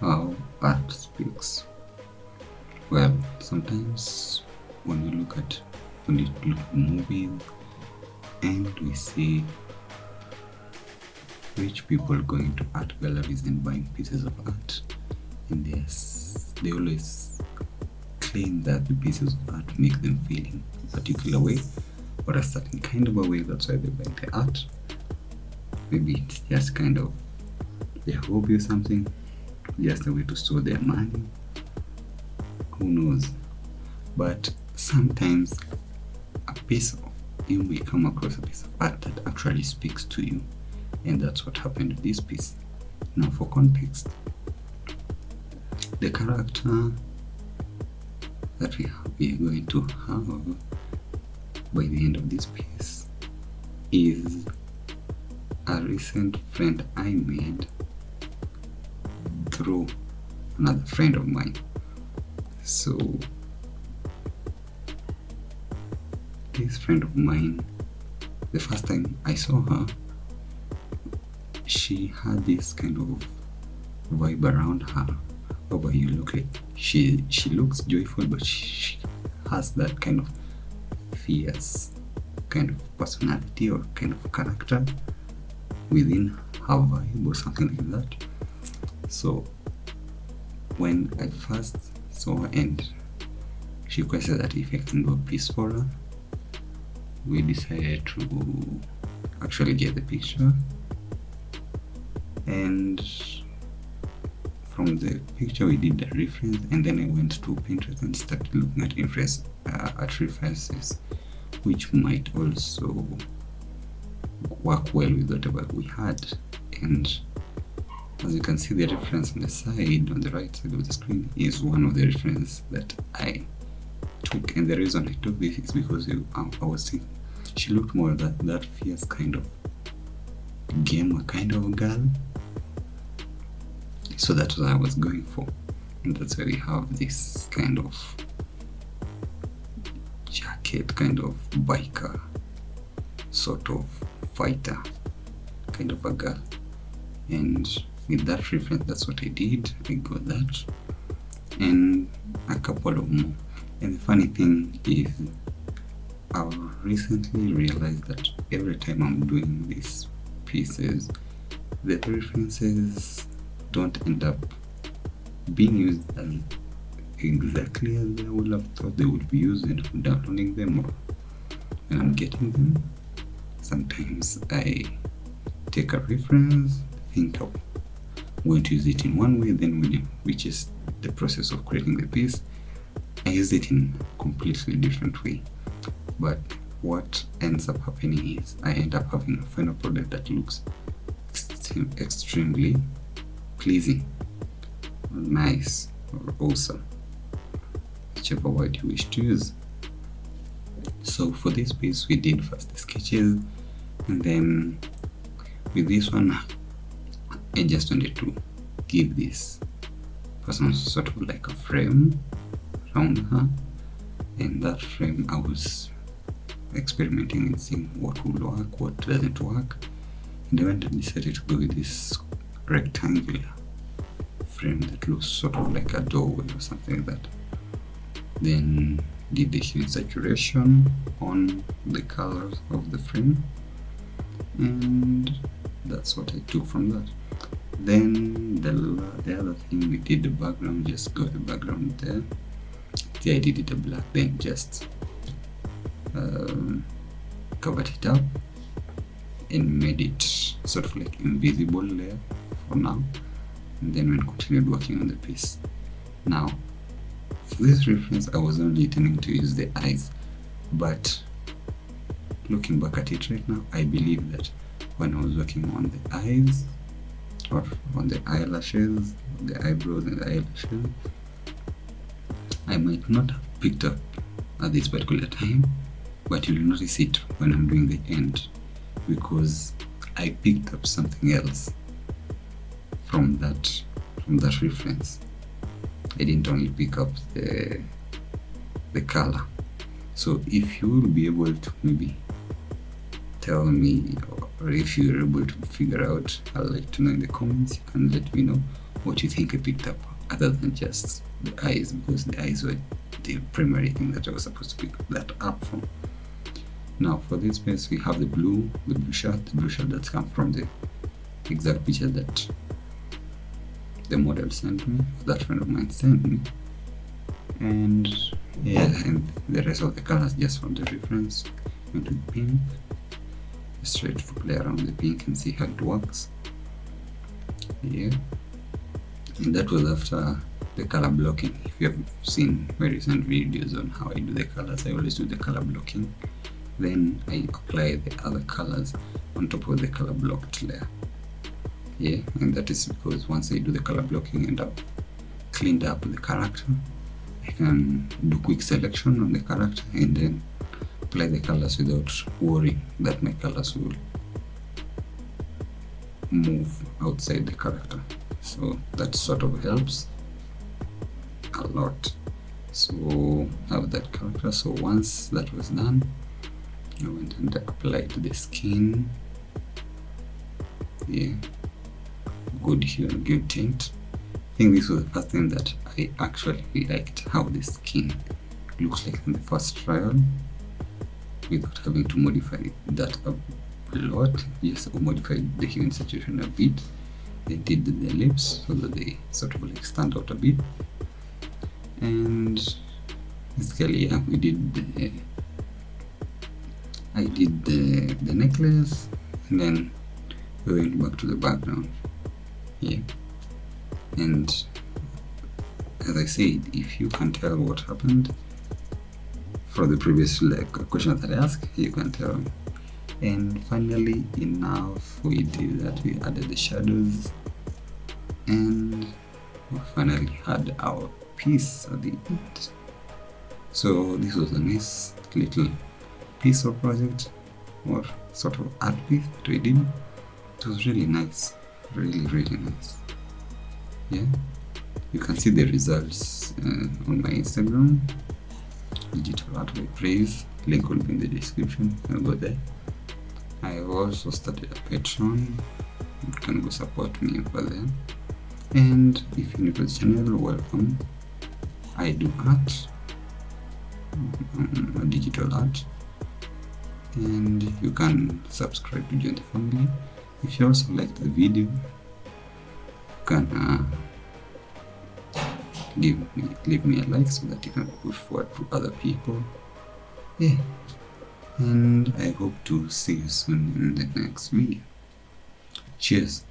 how art speaks. Well, sometimes when we look at movies and we see rich people going to art galleries and buying pieces of art, and they always claim that the pieces of art make them feel in a particular way or a certain kind of a way. That's why they buy the art. Maybe it's just kind of their hobby or something, just a way to store their money. Who knows? But sometimes you may come across a piece of art that actually speaks to you, and that's what happened with this piece. Now, for context, the character that we are going to have by the end of this piece is a recent friend I made through another friend of mine. So this friend of mine, the first time I saw her, she had this kind of vibe around her whereby you look like she looks joyful, but she has that kind of fierce kind of personality or kind of character within her vibe or something like that. So when I first saw her and she requested that if I can do a piece for her, we decided to actually get the picture, and from the picture we did the reference, and then I went to Pinterest and started looking at references which might also work well with whatever we had. And as you can see, the reference on the side, on the right side of the screen, is one of the references that I took. And the reason I took this is because I was thinking she looked more that fierce kind of gamer kind of girl. So that's what I was going for. And that's why we have this kind of jacket, kind of biker, sort of fighter kind of a girl. And with that reference, that's what I did. I got that and a couple of more. And the funny thing is, I've recently realized that every time I'm doing these pieces, the references don't end up being used as exactly as I would have thought they would be used when I'm downloading them or when I'm getting them. Sometimes I take a reference, think I'm going to use it in one way, then when it reaches the process of creating the piece, I use it in a completely different way. But what ends up happening is I end up having a final product that looks extremely pleasing, or nice, or awesome, whichever word you wish to use. So for this piece, we did first the sketches, and then with this one, I just wanted to give this person sort of like a frame around her, and that frame I was experimenting and seeing what will work, what doesn't work, and I went and decided to go with this rectangular frame that looks sort of like a doorway or something like that. Then did the hue and saturation on the colors of the frame, and that's what I took from that. Then the other thing we did, the background, just got the background there. I did it a black, then just covered it up and made it sort of like invisible there for now, and then we continued working on the piece. Now for this reference, I was only intending to use the eyes, but looking back at it right now, I believe that when I was working on the eyes or on the eyelashes, the eyebrows and the eyelashes, I might not have picked up at this particular time, but you'll notice it when I'm doing the end, because I picked up something else from that reference. I didn't only pick up the color. So if you will be able to maybe tell me or or if you're able to figure out, I'd like to know in the comments. You can let me know what you think I picked up other than just the eyes, because the eyes were the primary thing that I was supposed to pick that up from. Now for this piece we have the blue shot that's come from the exact picture that the model sent me, that friend of mine sent me, and yeah, and the rest of the colors just from the reference. Went with pink, straight to play around the pink and see how it works. Yeah, and that was after the color blocking. If you have seen my recent videos on how I do the colors, I always do the color blocking, then I apply the other colors on top of the color blocked layer. Yeah, and that is because once I do the color blocking and I've cleaned up the character, I can do quick selection on the character and then apply the colors without worrying that my colors will move outside the character. So that sort of helps a lot. So have that character. So once that was done, I went and applied the skin. Yeah, good hue and good tint. I think this was the first time that I actually liked how the skin looks like in the first trial, without having to modify that a lot. Just modified the hue and saturation a bit. They did the lips so that they sort of like stand out a bit, and basically yeah, we did I did the necklace, and then we went back to the background. Yeah, and as I said, if you can tell what happened for the previous questions that I asked, you can tell. And finally enough, we did that. We added the shadows, and we finally had our piece at the end. So this was a nice little piece of project, or sort of art piece that we did. It was really nice, really nice. Yeah, you can see the results on my Instagram, Digital Art by Praise. Link will be in the description. You can go there. I have also started a Patreon. You can go support me over there. And if you're new to the channel, welcome. I do art, digital art, and you can subscribe to join the family. If you also liked the video, you can leave me a like so that you can push forward to other people. Yeah, and I hope to see you soon in the next video. Cheers.